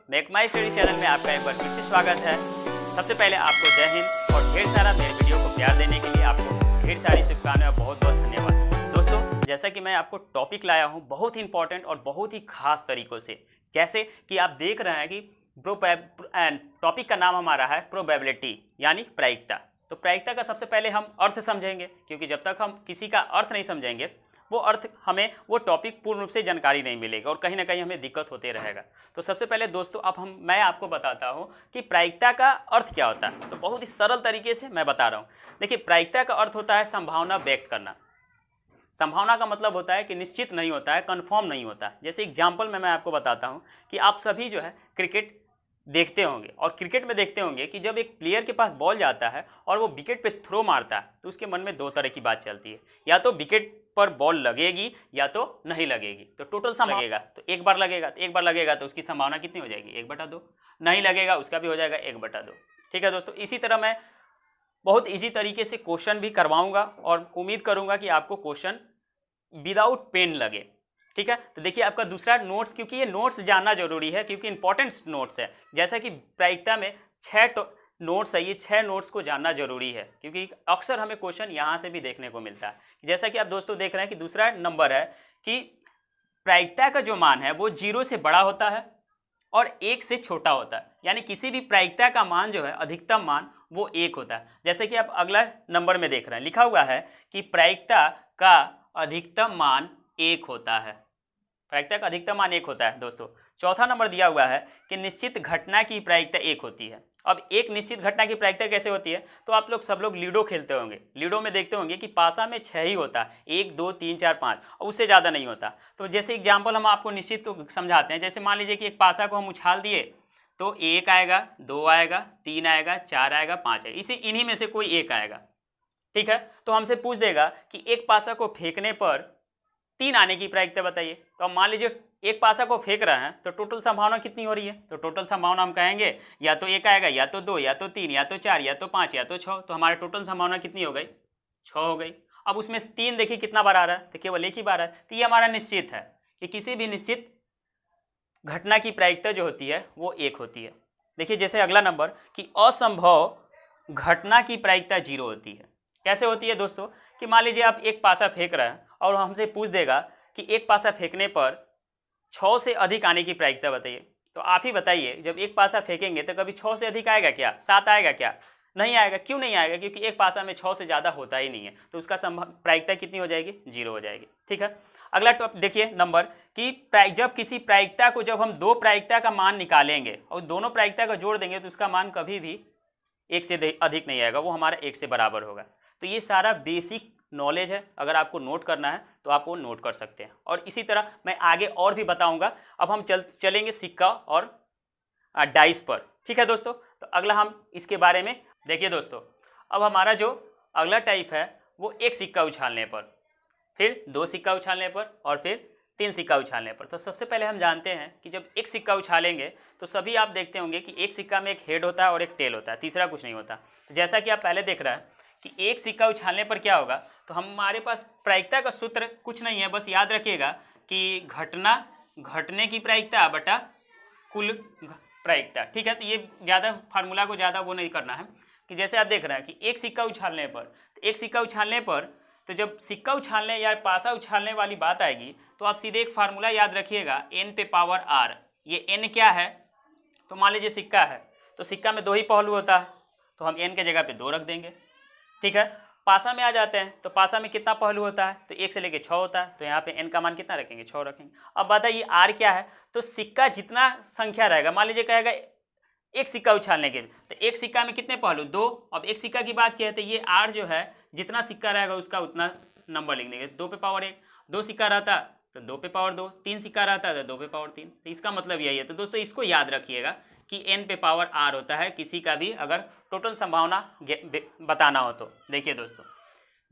Make my study channel में आपका एक बार फिर से स्वागत है। सबसे पहले आपको जय हिंद और ढेर सारा मेरे वीडियो को प्यार देने के लिए आपको ढेर सारी शुभकामनाएं और बहुत बहुत धन्यवाद। दोस्तों, जैसा कि मैं आपको टॉपिक लाया हूं बहुत ही इंपॉर्टेंट और बहुत ही खास तरीक़ों से, जैसे कि आप देख रहे हैं कि टॉपिक का नाम हमारा है प्रोबेबिलिटी यानी प्रायिकता। तो प्रायिकता का सबसे पहले हम अर्थ समझेंगे, क्योंकि जब तक हम किसी का अर्थ नहीं समझेंगे वो अर्थ हमें वो टॉपिक पूर्ण रूप से जानकारी नहीं मिलेगा और कहीं ना कहीं हमें दिक्कत होते रहेगा। तो सबसे पहले दोस्तों मैं आपको बताता हूँ कि प्रायिकता का अर्थ क्या होता है। तो बहुत ही सरल तरीके से मैं बता रहा हूँ। देखिए, प्रायिकता का अर्थ होता है संभावना व्यक्त करना। संभावना का मतलब होता है कि निश्चित नहीं होता है, कन्फर्म नहीं होता। जैसे एग्जाम्पल में मैं आपको बताता हूँ कि आप सभी जो है क्रिकेट देखते होंगे और क्रिकेट में देखते होंगे कि जब एक प्लेयर के पास बॉल जाता है और वो विकेट पे थ्रो मारता है तो उसके मन में दो तरह की बात चलती है, या तो विकेट पर बॉल लगेगी या तो नहीं लगेगी। तो टोटल सम लगेगा तो एक बार लगेगा तो उसकी संभावना कितनी हो जाएगी, 1/2। नहीं लगेगा उसका भी हो जाएगा 1/2। ठीक है दोस्तों, इसी तरह मैं बहुत ईजी तरीके से क्वेश्चन भी करवाऊंगा और उम्मीद करूंगा कि आपको क्वेश्चन विदाउट पेन लगे। ठीक है, तो देखिए आपका दूसरा नोट्स, क्योंकि ये नोट्स जानना जरूरी है क्योंकि इंपॉर्टेंट नोट्स है। जैसा कि प्रायिकता में 6 नोट्स है, ये 6 नोट्स को जानना जरूरी है क्योंकि अक्सर हमें क्वेश्चन यहाँ से भी देखने को मिलता है। जैसा कि आप दोस्तों देख रहे हैं कि दूसरा नंबर है कि प्रायिकता का जो मान है वो 0 से बड़ा होता है और 1 से छोटा होता है। यानी किसी भी प्रायिकता का मान जो है अधिकतम मान वो 1 होता है। जैसे कि आप अगला नंबर में देख रहे हैं, लिखा हुआ है कि प्रायिकता का अधिकतम मान 1 होता है। प्रायिकता का अधिकतम मान 1 होता है दोस्तों। चौथा नंबर दिया हुआ है कि निश्चित घटना की प्रायिकता 1 होती है। अब एक निश्चित घटना की प्रायिकता कैसे होती है, तो आप लोग सब लोग लूडो खेलते होंगे। लूडो में देखते होंगे कि पासा में 6 ही होता है, 1 2 3 4 5 और उससे ज़्यादा नहीं होता। तो जैसे एग्जाम्पल हम आपको निश्चित को समझाते हैं। जैसे मान लीजिए कि एक पासा को हम उछाल दिए तो 1 आएगा, 2 आएगा, 3 आएगा, 4 आएगा, 5 आएगा, इन्हीं में से कोई एक आएगा। ठीक है, तो हमसे पूछ देगा कि एक पासा को फेंकने पर 3 आने की प्रायिकता बताइए। तो अब मान लीजिए एक पासा को फेंक रहे हैं तो टोटल संभावना कितनी हो रही है, तो टोटल संभावना हम कहेंगे या तो 1 आएगा, या तो 2, या तो 3, या तो 4, या तो 5, या तो 6। तो हमारे टोटल संभावना कितनी हो गई, 6 हो गई। अब उसमें 3 देखिए कितना बार आ रहा है, तो केवल 1 ही बार है। तो ये हमारा निश्चित है कि किसी भी निश्चित घटना की प्रायिकता जो होती है वो 1 होती है। देखिए जैसे अगला नंबर कि असंभव घटना की प्रायिकता 0 होती है। कैसे होती है दोस्तों, कि मान लीजिए आप एक पासा फेंक रहे हैं और हमसे पूछ देगा कि एक पासा फेंकने पर 6 से अधिक आने की प्रायिकता बताइए। तो आप ही बताइए, जब एक पासा फेंकेंगे तो कभी 6 से अधिक आएगा क्या, 7 आएगा क्या, नहीं आएगा। क्यों नहीं आएगा, क्योंकि एक पासा में 6 से ज़्यादा होता ही नहीं है। तो उसका प्रायिकता कितनी हो जाएगी, 0 हो जाएगी। ठीक है, अगला देखिए नंबर कि जब किसी प्रायिकता को जब हम 2 प्रायिकता का मान निकालेंगे और दोनों प्रायिकता का जोड़ देंगे तो उसका मान कभी भी 1 से अधिक नहीं आएगा, वो हमारा 1 से बराबर होगा। तो ये सारा बेसिक नॉलेज है, अगर आपको नोट करना है तो आप वो नोट कर सकते हैं। और इसी तरह मैं आगे और भी बताऊंगा। अब हम चलेंगे सिक्का और डाइस पर। ठीक है दोस्तों, तो अगला हम इसके बारे में देखिए दोस्तों। अब हमारा जो अगला टाइप है वो 1 सिक्का उछालने पर, फिर 2 सिक्का उछालने पर और फिर 3 सिक्का उछालने पर। तो सबसे पहले हम जानते हैं कि जब 1 सिक्का उछालेंगे तो सभी आप देखते होंगे कि एक सिक्का में एक हेड होता है और एक टेल होता है, तीसरा कुछ नहीं होता। तो जैसा कि आप पहले देख रहे हैं कि 1 सिक्का उछालने पर क्या होगा, तो हमारे पास प्रायिकता का सूत्र कुछ नहीं है, बस याद रखिएगा कि घटने की प्रायिकता बटा कुल प्रायिकता। ठीक है, तो ये ज़्यादा फार्मूला को ज़्यादा वो नहीं करना है। कि जैसे आप देख रहे हैं कि 1 सिक्का उछालने पर, तो 1 सिक्का उछालने पर, तो जब सिक्का उछालने या पासा उछालने वाली बात आएगी तो आप सीधे एक फार्मूला याद रखिएगा, n पे पावर r। ये n क्या है, तो मान लीजिए सिक्का है तो सिक्का में 2 ही पहलू होता है, तो हम n के जगह पे 2 रख देंगे। ठीक है, पासा में आ जाते हैं तो पासा में कितना पहलू होता है, तो 1 से लेके 6 होता है, तो यहाँ पे n का मान कितना रखेंगे, 6 रखेंगे। अब बताइए r क्या है, तो सिक्का जितना संख्या रहेगा, मान लीजिए कहेगा 1 सिक्का उछालने के, तो 1 सिक्का में कितने पहलू, 2। अब 1 सिक्का की बात किया तो ये r जो है जितना सिक्का रहेगा उसका उतना नंबर लिख देंगे, 2 पे पावर 1। 2 सिक्का रहता तो 2 पे पावर 2, 3 सिक्का रहता है तो 2 पे पावर 3। तो इसका मतलब यही है। तो दोस्तों इसको याद रखिएगा कि n पे पावर r होता है किसी का भी अगर टोटल संभावना बताना हो तो। देखिए दोस्तों,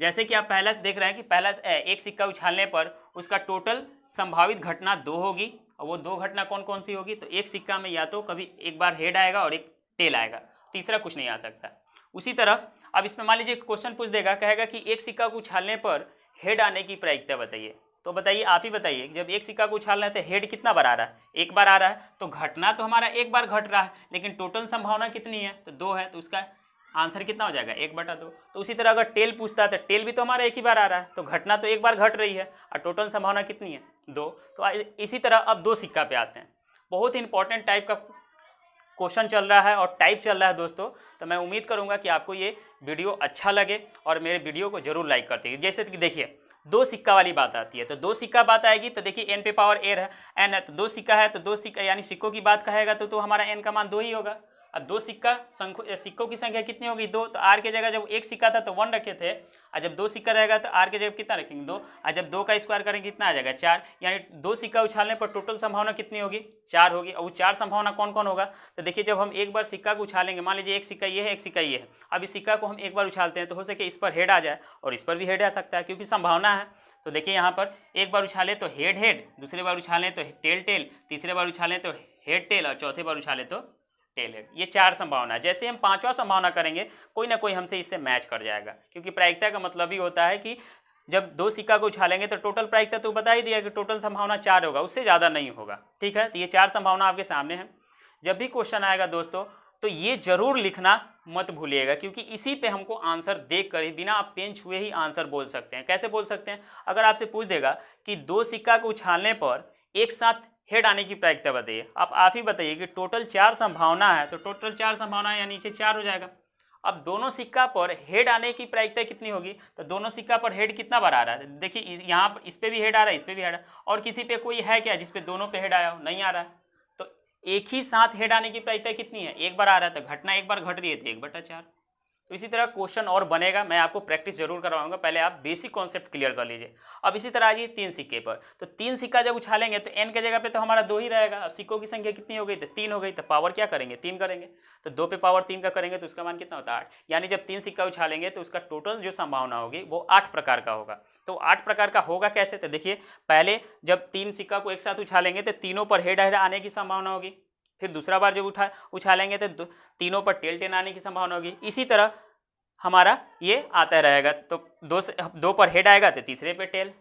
जैसे कि आप पहला देख रहे हैं कि पहला 1 सिक्का उछालने पर उसका टोटल संभावित घटना 2 होगी, और वो 2 घटना कौन कौन सी होगी, तो 1 सिक्का में या तो कभी एक बार हेड आएगा और एक टेल आएगा, तीसरा कुछ नहीं आ सकता। उसी तरह अब इसमें मान लीजिए क्वेश्चन पूछ देगा, कहेगा कि 1 सिक्का को उछालने पर हेड आने की प्रायिकता बताइए। तो बताइए, आप ही बताइए, जब एक सिक्का को उछाल रहे हैं तो हेड कितना बार आ रहा है? एक बार आ रहा है, तो घटना तो हमारा एक बार घट रहा है, लेकिन टोटल संभावना कितनी है? तो 2 है, तो उसका आंसर कितना हो जाएगा? 1/2। तो उसी तरह अगर टेल पूछता है तो टेल भी तो हमारा एक ही बार आ रहा है, तो घटना तो एक बार घट रही है और टोटल संभावना कितनी है? 2। तो इसी तरह अब 2 सिक्का पे आते हैं। बहुत ही इंपॉर्टेंट टाइप का क्वेश्चन चल रहा है और टाइप चल रहा है दोस्तों। तो मैं उम्मीद करूंगा कि आपको ये वीडियो अच्छा लगे और मेरे वीडियो को जरूर लाइक करते हैं। जैसे कि देखिए 2 सिक्का वाली बात आती है, तो 2 सिक्का बात आएगी तो देखिए n पे पावर एन है, तो 2 सिक्का है, तो 2 सिक्का यानी सिक्कों की बात कहेगा तो हमारा n का मान 2 ही होगा। अब 2 सिक्कों की संख्या कितनी होगी? 2। तो r की जगह जब एक सिक्का था तो 1 रखे थे, और जब 2 सिक्का रहेगा तो r की जगह कितना रखेंगे? 2। और जब 2 का स्क्वायर करेंगे कितना आ जाएगा? 4। यानी 2 सिक्का उछालने पर टोटल संभावना कितनी होगी? 4 होगी। और वो 4 संभावना कौन कौन होगा? तो देखिए जब हम एक बार सिक्का को उछालेंगे, मान लीजिए एक सिक्का ये है, एक सिक्का ये है, अब इस सिक्का को हम एक बार उछालते हैं तो हो सके इस पर हेड आ जाए और इस पर भी हेड आ सकता है, क्योंकि संभावना है। तो देखिए यहाँ पर एक बार उछाले तो हेड हेड, दूसरे बार उछालें तो टेल टेल, तीसरे बार उछालें तो हेड टेल, और चौथे बार उछाले तो टेल हेड। ये 4 संभावना है। जैसे हम 5वां संभावना करेंगे कोई ना कोई हमसे इससे मैच कर जाएगा, क्योंकि प्रायिकता का मतलब ही होता है कि जब 2 सिक्का को उछालेंगे तो टोटल प्रायिकता तो बता ही दिया कि टोटल संभावना 4 होगा, उससे ज़्यादा नहीं होगा। ठीक है, तो ये 4 संभावना आपके सामने है। जब भी क्वेश्चन आएगा दोस्तों तो ये जरूर लिखना मत भूलिएगा, क्योंकि इसी पे हमको आंसर देख कर ही बिना आप पेन छुए ही आंसर बोल सकते हैं। कैसे बोल सकते हैं? अगर आपसे पूछ देगा कि 2 सिक्का को उछालने पर एक साथ हेड आने की प्रायिकता बताइए, आप ही बताइए कि टोटल 4 संभावना है, तो टोटल 4 संभावना है या नीचे 4 हो जाएगा। अब दोनों सिक्का पर हेड आने की प्रायिकता कितनी होगी? तो दोनों सिक्का पर हेड कितना बार आ रहा है? देखिए यहाँ पर इस पे भी हेड आ रहा है, इस पे भी हेड आ रहा है, और किसी पे कोई है क्या जिसपे दोनों पे हेड आया हो? नहीं आ रहा है। तो एक ही साथ हेड आने की प्रायिकता कितनी है? एक बार आ रहा है, तो घटना एक बार घट रही है तो 1/4। तो इसी तरह क्वेश्चन और बनेगा, मैं आपको प्रैक्टिस जरूर करवाऊंगा, पहले आप बेसिक कॉन्सेप्ट क्लियर कर लीजिए। अब इसी तरह आइए 3 सिक्के पर, तो 3 सिक्का जब उछालेंगे तो n के जगह पे तो हमारा 2 ही रहेगा। अब सिक्कों की संख्या कितनी हो गई? तो 3 हो गई। तो पावर क्या करेंगे? 3 करेंगे। तो 2 पे पावर 3 का करेंगे तो उसका मान कितना होता है? 8। यानी जब 3 सिक्का उछालेंगे तो उसका टोटल जो संभावना होगी वो 8 प्रकार का होगा। तो 8 प्रकार का होगा कैसे? तो देखिए पहले जब 3 सिक्का को एक साथ उछालेंगे तो तीनों पर हेड आने की संभावना होगी। फिर दूसरा बार जब उछालेंगे तो तीनों पर टेल टेल आने की संभावना होगी। इसी तरह हमारा ये आता रहेगा। तो 2 पर हेड आएगा तो तीसरे पे टेल,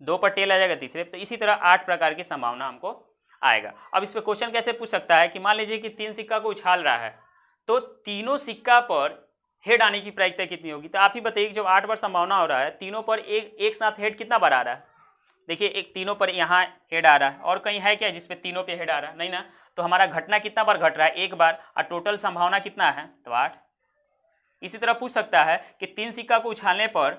2 पर टेल आ जाएगा तीसरे पे। तो इसी तरह 8 प्रकार की संभावना हमको आएगा। अब इस पे क्वेश्चन कैसे पूछ सकता है कि मान लीजिए कि 3 सिक्का को उछाल रहा है तो तीनों सिक्का पर हेड आने की प्रायिकता कितनी होगी? तो आप ही बताइए कि जब 8 बार संभावना हो रहा है, तीनों पर एक साथ हेड कितना बार आ रहा है? देखिए एक तीनों पर यहाँ हेड आ रहा है, और कहीं है क्या जिसपे तीनों पे हेड आ रहा है? नहीं ना। तो हमारा घटना कितना बार घट रहा है? एक बार। और टोटल संभावना कितना है? तो 8। इसी तरह पूछ सकता है कि 3 सिक्का को उछालने पर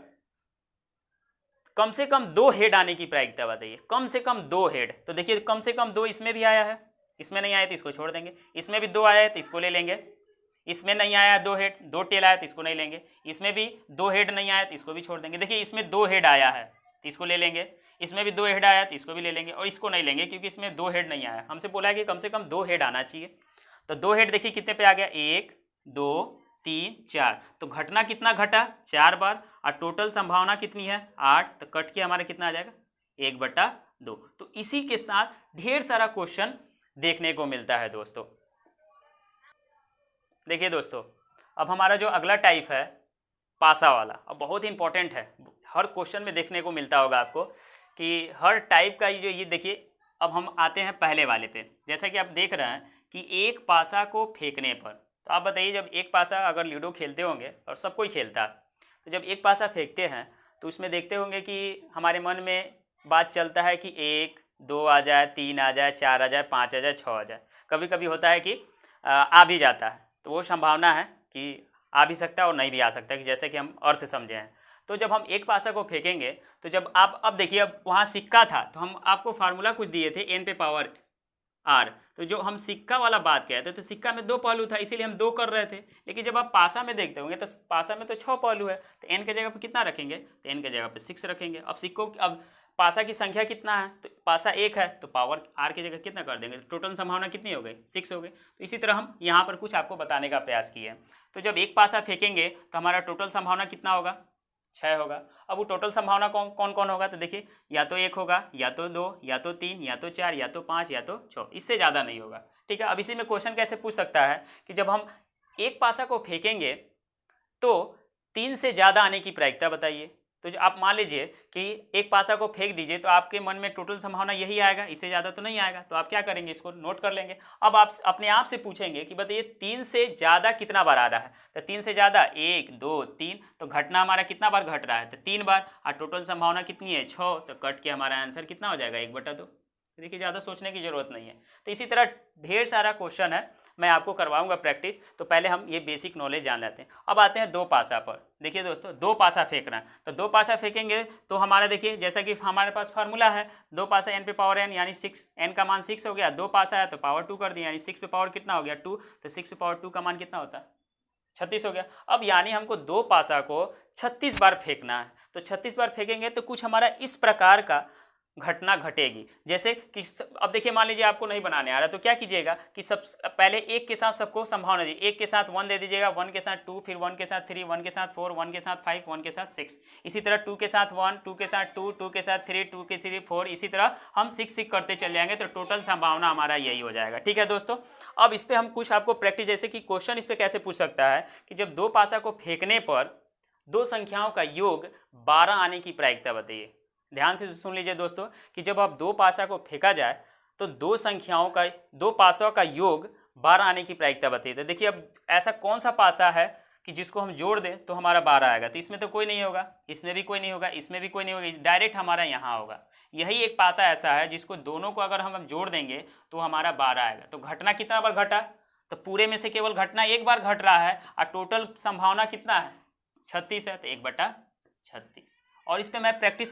कम से कम 2 हेड आने की प्रायिकता बताइए। कम से कम 2 हेड। तो देखिए कम से कम 2 इसमें भी आया है, इसमें नहीं आया तो इसको छोड़ देंगे। इसमें भी 2 आया है तो इसको ले लेंगे। इसमें नहीं आया 2 हेड, 2 टेल आया तो इसको नहीं लेंगे। इसमें भी 2 हेड नहीं आया तो इसको भी छोड़ देंगे। देखिए इसमें 2 हेड आया है तो इसको ले लेंगे। इसमें भी 2 हेड आया तो इसको भी ले लेंगे, और इसको नहीं लेंगे क्योंकि इसमें 2 हेड नहीं आया। हमसे बोला है कि कम से कम 2 हेड आना चाहिए। तो 2 हेड देखिए कितने पे आ गया? 1 2 3 4। तो घटना कितना घटा? 4 बार। और टोटल संभावना कितनी है? 8। तो कट के हमारा कितना आ जाएगा? 1/2। तो इसी के साथ ढेर सारा क्वेश्चन देखने को मिलता है दोस्तों। देखिए दोस्तों अब हमारा जो अगला टाइप है पासा वाला, अब बहुत ही इंपॉर्टेंट है, हर क्वेश्चन में देखने को मिलता होगा आपको कि हर टाइप का ये देखिए। अब हम आते हैं पहले वाले पे। जैसा कि आप देख रहे हैं कि एक पासा को फेंकने पर, तो आप बताइए जब एक पासा, अगर लूडो खेलते होंगे और सब कोई खेलता है, तो जब एक पासा फेंकते हैं तो उसमें देखते होंगे कि हमारे मन में बात चलता है कि 1 2 आ जाए, 3 आ जाए, 4 आ जाए, 5 आ जाए, 6 आ जाए। कभी कभी होता है कि आ भी जाता है, तो वो संभावना है कि आ भी सकता है और नहीं भी आ सकता है, कि जैसे कि हम अर्थ समझे हैं। तो जब हम एक पासा को फेंकेंगे तो जब आप अब देखिए, अब वहाँ सिक्का था तो हम आपको फार्मूला कुछ दिए थे n पे पावर r। तो जो हम सिक्का वाला बात कहते तो सिक्का में 2 पहलू था, इसीलिए हम 2 कर रहे थे। लेकिन जब आप पासा में देखते होंगे तो पासा में तो 6 पहलू है, तो n के जगह पे कितना रखेंगे? तो n के जगह पे 6 रखेंगे। अब सिक्कों अब पासा की संख्या कितना है? तो पासा 1 है, तो पावर r की जगह कितना कर देंगे? तो टोटल संभावना कितनी हो गई? 6 हो गई। तो इसी तरह हम यहाँ पर कुछ आपको बताने का प्रयास किए हैं। तो जब एक पासा फेंकेंगे तो हमारा टोटल संभावना कितना होगा? 6 होगा। अब वो टोटल संभावना कौन कौन होगा? तो देखिए या तो 1 होगा, या तो 2, या तो 3, या तो 4, या तो 5, या तो 6, इससे ज़्यादा नहीं होगा। ठीक है। अब इसी में क्वेश्चन कैसे पूछ सकता है कि जब हम एक पासा को फेंकेंगे तो 3 से ज़्यादा आने की प्रायिकता बताइए। तो जो आप मान लीजिए कि एक पासा को फेंक दीजिए तो आपके मन में टोटल संभावना यही आएगा, इससे ज़्यादा तो नहीं आएगा। तो आप क्या करेंगे, इसको नोट कर लेंगे। अब आप अपने आप से पूछेंगे कि बताइए 3 से ज़्यादा कितना बार आ रहा है। तो 3 से ज़्यादा 1 2 3, तो घटना हमारा कितना बार घट रहा है, तो 3 बार। और टोटल संभावना कितनी है, 6, तो कट के हमारा आंसर कितना हो जाएगा, 1/2। देखिए ज़्यादा सोचने की जरूरत नहीं है। तो इसी तरह ढेर सारा क्वेश्चन है, मैं आपको करवाऊंगा प्रैक्टिस। तो पहले हम ये बेसिक नॉलेज जान लेते हैं। अब आते हैं 2 पासा पर। देखिए दोस्तों, 2 पासा फेंकना है। तो 2 पासा फेंकेंगे तो हमारा देखिए जैसा कि हमारे पास फार्मूला है, 2 पासा n पे पावर n यानी 6, n का मान 6 हो गया। 2 पासा है तो पावर 2 कर दिया, यानी 6 पे पावर कितना हो गया, 2। तो 6 पे पावर 2 का मान कितना होता है, 36 हो गया। अब यानी हमको 2 पासा को 36 बार फेंकना है। तो 36 बार फेंकेंगे तो कुछ हमारा इस प्रकार का घटना घटेगी। जैसे कि अब देखिए, मान लीजिए आपको नहीं बनाने आ रहा, तो क्या कीजिएगा कि सब पहले 1 के साथ सबको संभावना दीजिए। 1 के साथ 1 दे दीजिएगा, 1 के साथ 2, फिर 1 के साथ 3, 1 के साथ 4, 1 के साथ 5, 1 के साथ 6। इसी तरह 2 के साथ 1, 2 के साथ 2, 2 के साथ 3, 2 के 3 4, इसी तरह हम 6 करते चले जाएंगे। तो टोटल संभावना हमारा यही हो जाएगा। ठीक है दोस्तों, अब इस पर हम कुछ आपको प्रैक्टिस, जैसे कि क्वेश्चन इस पर कैसे पूछ सकता है कि जब 2 पासा को फेंकने पर 2 संख्याओं का योग 12 आने की प्रायिकता बताइए। ध्यान से सुन लीजिए दोस्तों कि जब आप 2 पासा को फेंका जाए तो 2 संख्याओं का, 2 पासों का योग 12 आने की प्रायिकता बताइए। तो देखिए अब ऐसा कौन सा पासा है कि जिसको हम जोड़ दें तो हमारा 12 आएगा। तो इसमें तो कोई नहीं होगा, इसमें भी कोई नहीं होगा, इसमें भी कोई नहीं होगा, डायरेक्ट हमारा यहाँ होगा। यही एक पासा ऐसा है जिसको दोनों को अगर हम जोड़ देंगे तो हमारा 12 आएगा। तो घटना कितना बार घटा, तो पूरे में से केवल घटना एक बार घट रहा है और टोटल संभावना कितना है, 36 है। तो 1/36। और इस पर मैं प्रैक्टिस